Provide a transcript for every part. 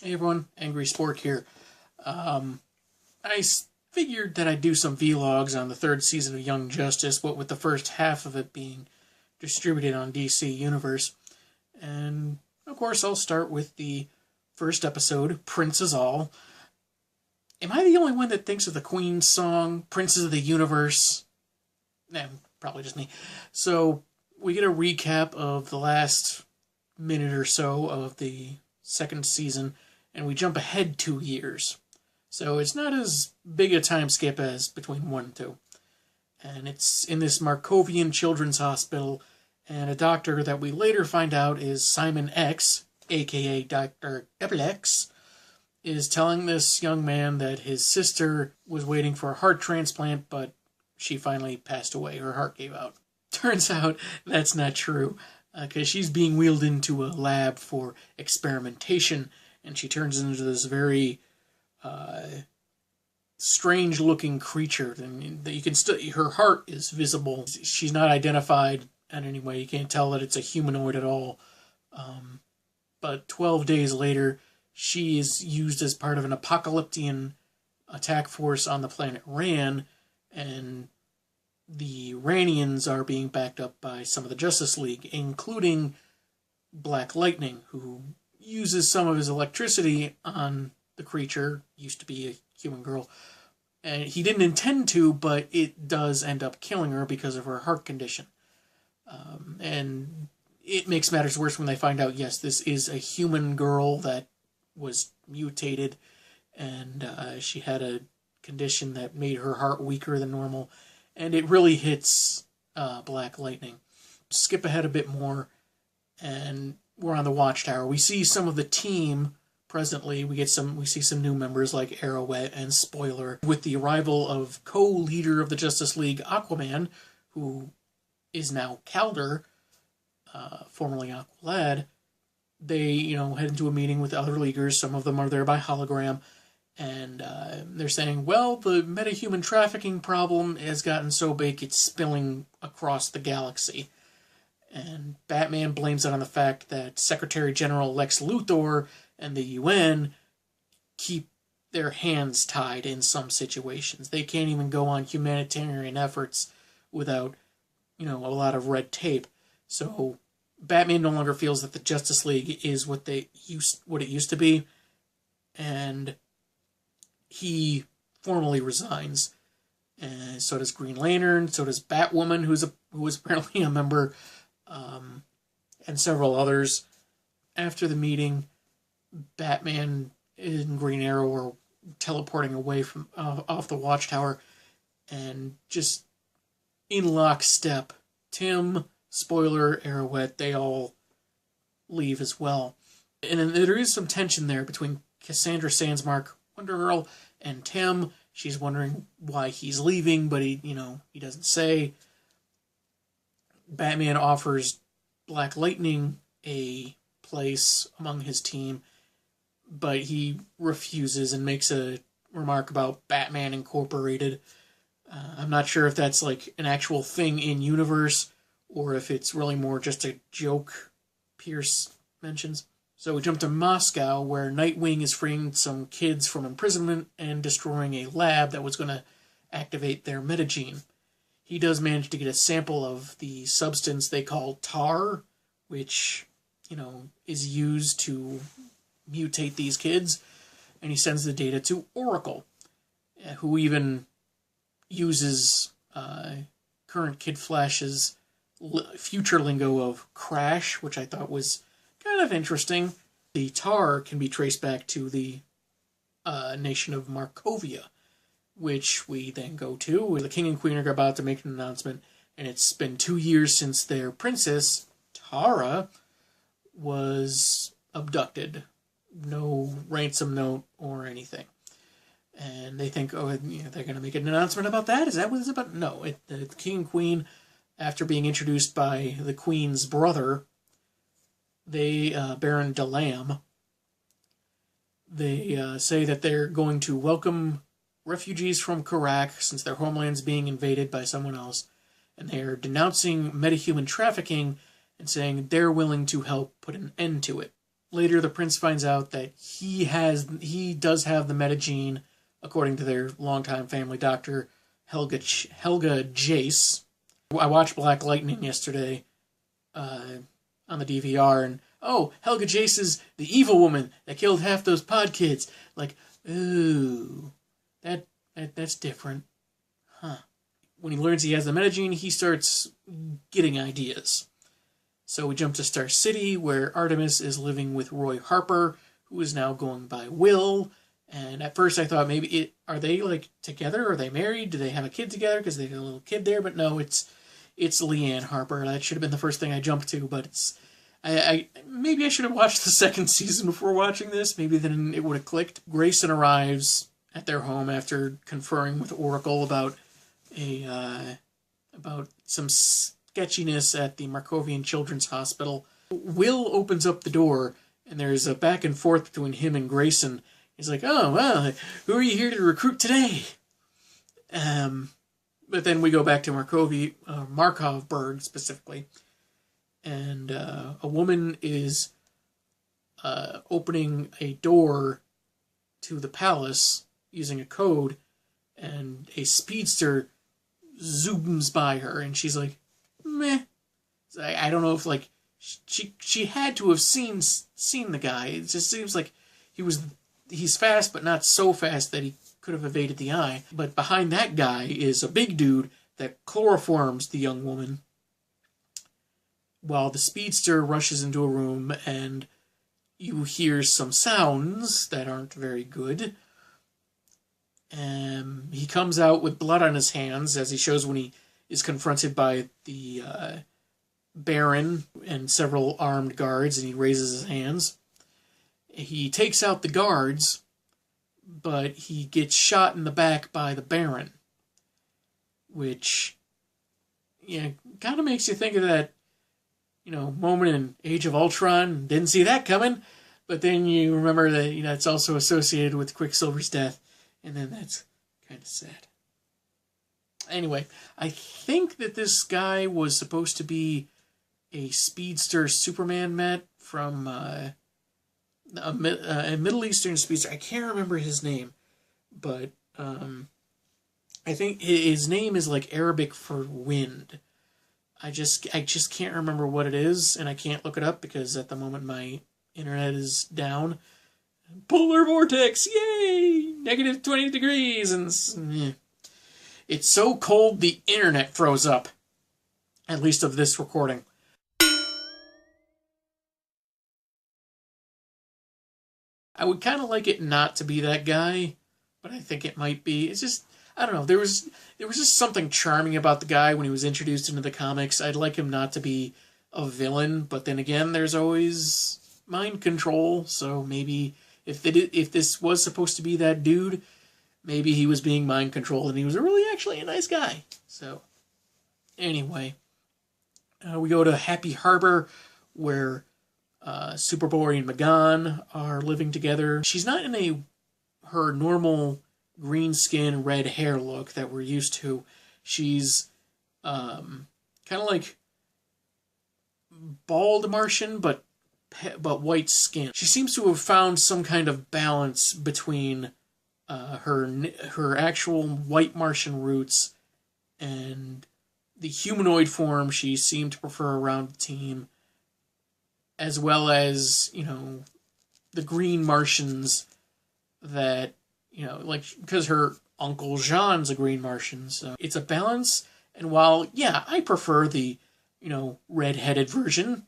Hey everyone, Angry Spork here. Figured that I'd do some vlogs on the third season of Young Justice, what with the first half of it being distributed on DC Universe. And, of course, I'll start with the first episode, Prince is All. Am I the only one that thinks of the Queen song, Princes of the Universe? Probably just me. So, we get a recap of the last minute or so of the second season, and we jump ahead 2 years. So it's not as big a time skip as between 1 and 2. And it's in this Markovian Children's Hospital, and a doctor that we later find out is Simon X, aka Dr. X, is telling this young man that his sister was waiting for a heart transplant, but she finally passed away. Her heart gave out. Turns out that's not true, because she's being wheeled into a lab for experimentation, and she turns into this very strange-looking creature. I mean, that you can still, her heart is visible. She's not identified in any way. You can't tell that it's a humanoid at all. But 12 days later, she is used as part of an apocalyptic attack force on the planet Ran, and the Ranians are being backed up by some of the Justice League, including Black Lightning, who uses some of his electricity on the creature. Used to be a human girl. And he didn't intend to, but it does end up killing her because of her heart condition. And it makes matters worse when they find out, yes, this is a human girl that was mutated, and she had a condition that made her heart weaker than normal. And it really hits Black Lightning. Skip ahead a bit more, and we're on the Watchtower. We see some of the team presently. We see some new members like Arrowette and Spoiler. With the arrival of co-leader of the Justice League, Aquaman, who is now Kaldur'ahm, formerly Aqualad, they head into a meeting with other leaguers. Some of them are there by hologram. And they're saying, well, the metahuman trafficking problem has gotten so big it's spilling across the galaxy. And Batman blames it on the fact that Secretary General Lex Luthor and the UN keep their hands tied in some situations. They can't even go on humanitarian efforts without, a lot of red tape. So Batman no longer feels that the Justice League is what it used to be, and he formally resigns. And so does Green Lantern, so does Batwoman, who was apparently a member, and several others. After the meeting, Batman and Green Arrow are teleporting away from off the Watchtower, and just in lockstep, Tim, Spoiler, Arrowette, they all leave as well. And then there is some tension there between Cassandra Sandsmark, Wonder Girl, and Tim. She's wondering why he's leaving, but he doesn't say. Batman offers Black Lightning a place among his team, but he refuses and makes a remark about Batman Incorporated. I'm not sure if that's like an actual thing in universe, or if it's really more just a joke Pierce mentions. So we jump to Moscow, where Nightwing is freeing some kids from imprisonment and destroying a lab that was going to activate their metagene. He does manage to get a sample of the substance they call tar, which, is used to mutate these kids, and he sends the data to Oracle, who even uses current Kid Flash's future lingo of crash, which I thought was kind of interesting. The tar can be traced back to the nation of Markovia, which we then go to, where the king and queen are about to make an announcement, and it's been 2 years since their princess, Tara, was abducted. No ransom note or anything. And they think, they're going to make an announcement about that? Is that what it's about? No, the king and queen, after being introduced by the queen's brother, Baron Delam, they say that they're going to welcome refugees from Karak since their homeland's being invaded by someone else, and they're denouncing metahuman trafficking and saying they're willing to help put an end to it. later the prince finds out that he does have the metagene, according to their longtime family doctor, Helga Jace. I watched Black Lightning yesterday on the DVR, and Helga Jace is the evil woman that killed half those pod kids. Like, ooh, that's different, huh? When he learns he has the metagene, he starts getting ideas. So we jump to Star City, where Artemis is living with Roy Harper, who is now going by Will. And at first I thought maybe are they like together? Are they married? Do they have a kid together? Because they have a little kid there. But no, it's Leanne Harper. That should have been the first thing I jumped to. But maybe I should have watched the second season before watching this. Maybe then it would have clicked. Grayson arrives at their home after conferring with Oracle about some sketchiness at the Markovian Children's Hospital. Will opens up the door, and there's a back and forth between him and Grayson. He's like, "Oh, well, who are you here to recruit today?" But then we go back to Markovburg specifically, and a woman is opening a door to the palace using a code, and a speedster zooms by her, and she's like, meh. I don't know if, like, she had to have seen the guy. It just seems like he's fast, but not so fast that he could have evaded the eye. But behind that guy is a big dude that chloroforms the young woman, while the speedster rushes into a room, and you hear some sounds that aren't very good. He comes out with blood on his hands, as he shows when he is confronted by the Baron and several armed guards, and he raises his hands. He takes out the guards, but he gets shot in the back by the Baron, which, kind of makes you think of that, moment in Age of Ultron. Didn't see that coming, but then you remember that, it's also associated with Quicksilver's death, and then that's kind of sad. Anyway, I think that this guy was supposed to be a speedster Superman met from a Middle Eastern speedster. I can't remember his name, but I think his name is like Arabic for wind. I just can't remember what it is, and I can't look it up because at the moment my internet is down. Polar vortex, yay! Negative 20 degrees, and it's so cold the internet froze up. At least of this recording. I would kind of like it not to be that guy, but I think it might be. It's just, I don't know, there was just something charming about the guy when he was introduced into the comics. I'd like him not to be a villain, but then again, there's always mind control, so maybe if this was supposed to be that dude, maybe he was being mind controlled and he was really actually a nice guy. So, anyway, we go to Happy Harbor, where Superboy and Magan are living together. She's not in her normal green skin, red hair look that we're used to. She's kind of like bald Martian, but white skin. She seems to have found some kind of balance between her actual white Martian roots and the humanoid form she seemed to prefer around the team, as well as, the green Martians that, because her Uncle Jean's a green Martian, so it's a balance. And while, I prefer the, red-headed version,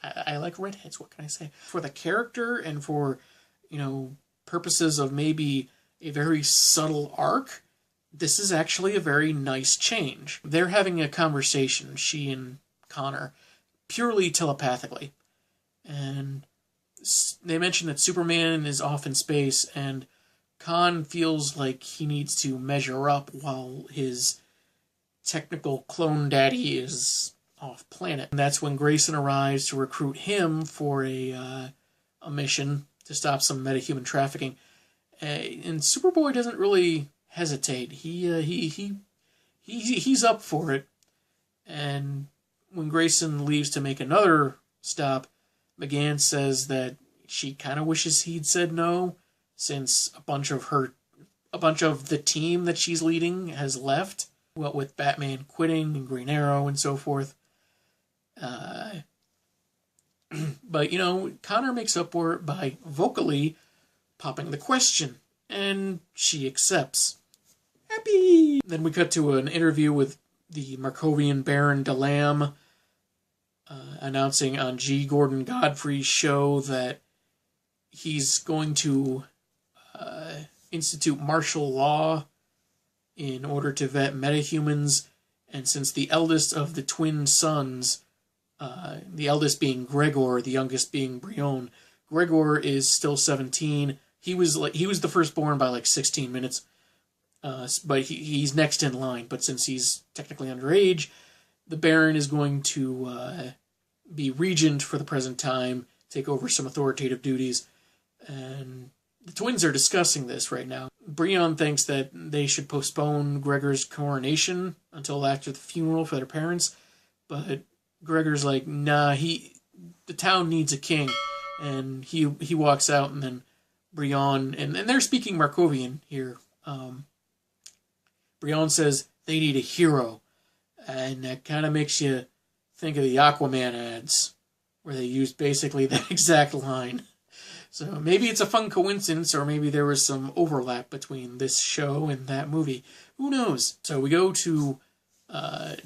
I like redheads, what can I say? For the character and for, purposes of maybe a very subtle arc, this is actually a very nice change. They're having a conversation, she and Connor, purely telepathically. And they mention that Superman is off in space, and Khan feels like he needs to measure up while his technical clone daddy is off planet. And that's when Grayson arrives to recruit him for a mission to stop some metahuman trafficking. And Superboy doesn't really hesitate. He's up for it. And when Grayson leaves to make another stop, McGann says that she kind of wishes he'd said no, since a bunch of the team that she's leading has left. Well, with Batman quitting and Green Arrow and so forth. But, Connor makes up for it by vocally popping the question, and she accepts. Happy! Then we cut to an interview with the Markovian Baron Kaldur'ahm, announcing on G. Gordon Godfrey's show that he's going to institute martial law in order to vet metahumans, and since the eldest of the twin sons, the eldest being Gregor, the youngest being Brion, Gregor is still 17. He was the firstborn by 16 minutes, but he's next in line. But since he's technically underage, the Baron is going to be regent for the present time, take over some authoritative duties, and the twins are discussing this right now. Brion thinks that they should postpone Gregor's coronation until after the funeral for their parents, but Gregor's like, nah, the town needs a king, and he walks out, and then Brion, and they're speaking Markovian here. Brion says they need a hero, and that kind of makes you think of the Aquaman ads, where they used basically that exact line. So maybe it's a fun coincidence, or maybe there was some overlap between this show and that movie. Who knows? So we go to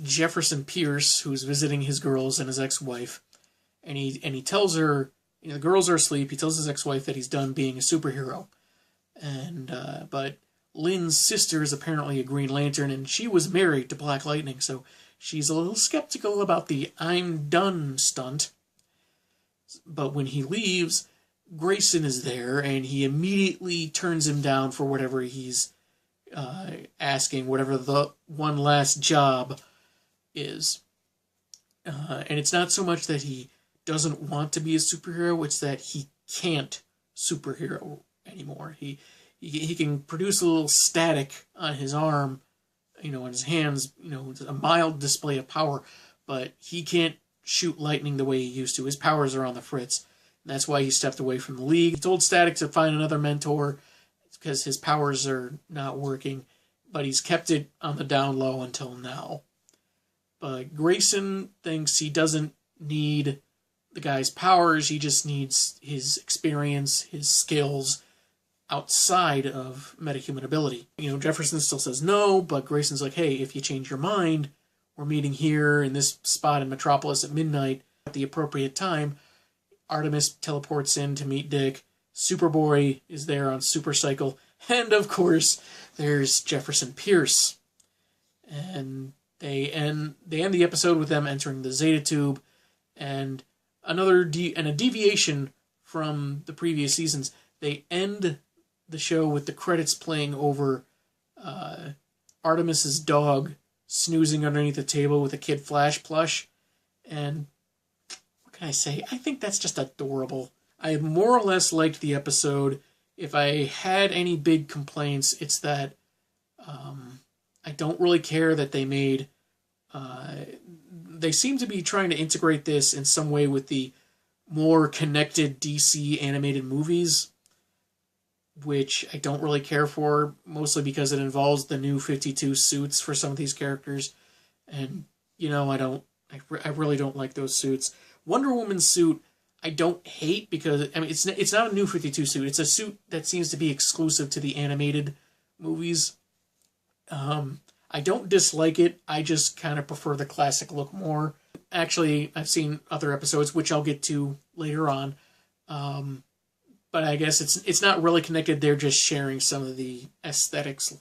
Jefferson Pierce, who's visiting his girls and his ex-wife, and he tells her, the girls are asleep. He tells his ex-wife that he's done being a superhero, and but Lynn's sister is apparently a Green Lantern, and she was married to Black Lightning, so she's a little skeptical about the "I'm done" stunt. But when he leaves, Grayson is there, and he immediately turns him down for whatever he's asking, whatever the one last job is. And it's not so much that he doesn't want to be a superhero, it's that he can't superhero anymore. He can produce a little static on his arm, on his hands, a mild display of power, but he can't shoot lightning the way he used to. His powers are on the fritz. That's why he stepped away from the league. He told Static to find another mentor because his powers are not working, but he's kept it on the down low until now. But Grayson thinks he doesn't need the guy's powers, he just needs his experience, his skills outside of metahuman ability. Jefferson still says no, but Grayson's like, hey, if you change your mind, we're meeting here in this spot in Metropolis at midnight at the appropriate time. Artemis teleports in to meet Dick. Superboy is there on Supercycle. And, of course, there's Jefferson Pierce. And they end the episode with them entering the Zeta Tube. And a deviation from the previous seasons, they end the show with the credits playing over Artemis's dog snoozing underneath the table with a Kid Flash plush. And what can I say? I think that's just adorable. I more or less liked the episode. If I had any big complaints, it's that I don't really care that they made... they seem to be trying to integrate this in some way with the more connected DC animated movies, which I don't really care for, mostly because it involves the new 52 suits for some of these characters. And, I really don't like those suits. Wonder Woman's suit, I don't hate because, it's not a new 52 suit. It's a suit that seems to be exclusive to the animated movies. I don't dislike it. I just kind of prefer the classic look more. Actually, I've seen other episodes, which I'll get to later on. But I guess it's not really connected. They're just sharing some of the aesthetics.